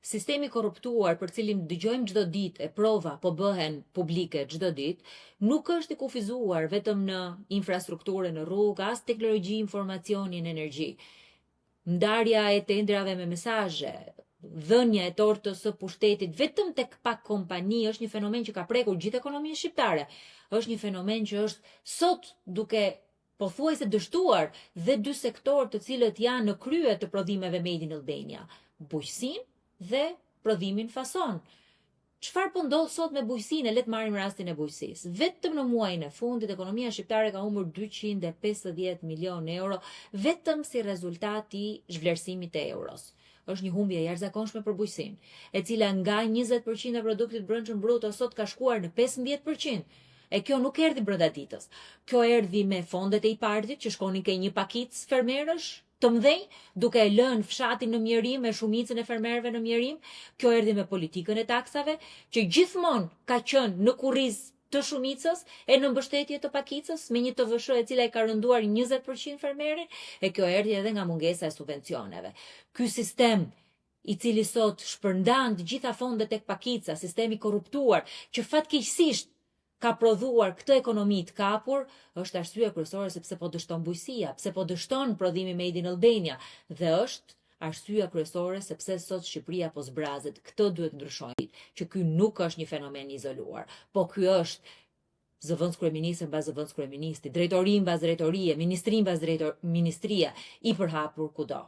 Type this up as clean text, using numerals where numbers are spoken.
sistemi korruptuar për cilin dëgjojmë çdo ditë e prova po bëhen publike çdo ditë, nuk është i kufizuar vetëm në infrastrukturë në rrugë, as teknologji, informacioni në energji. Ndarja e tendrave me mesazhe, dhënia e tortës së pushtetit vetëm tek pak kompani është një fenomen që ka prekur gjithë ekonominë shqiptare. Është një fenomen që është sot duke pothuajse dështuar dhe dy sektorë të cilët janë në krye të prodhimeve Made in Albania, bujqësinë dhe prodhimin fason. Çfarë po ndodh sot me bujqësinë? Le të marrim rastin e bujqësisë. Vetëm në muajin e fundit ekonomia shqiptare ka humbur 250 milion euro vetëm si rezultat i zhvlerësimit të euros. Është një humbje e jashtëzakonshme për bujqësinë, e cila nga 20% e produktit brendshëm bruto sot ka shkuar në 15%. E kjo nuk erdhi brenda ditës. Kjo erdhi me fondet e IPARD-it që shkonin ke një pakicë fermerësh të mëdhenj, duke e lënë fshatin në mjerim me shumicën e fermerëve në mjerim. Kjo erdhi me politikën e taksave, që gjithmonë ka qenë në kurriz të shumicës e në mbështetje të pakicës, me një TVSH e cila e ka rënduar 20% fermerin, e kjo erdhi edhe nga mungesa e subvencioneve. Ky sistem i cili sot shpërndan të gjitha fondet tek pakica, sistemi korruptuar, që fatkeqësisht ka prodhuar këtë ekonomi të kapur, është arsye kryesore sepse po dështon bujqësia, pse po dështon prodhimi Made in Albania, dhe është arsyeja kryesore sepse sot Shqipëria po zbrazet. Këtë duhet ndryshojmë, që ky nuk është një fenomen izoluar, po ky është zëvendës kryeministri mbas zëvendës kryeministri, drejtori mbas drejtorie, ministri mbas ministrie, i përhapur kudo.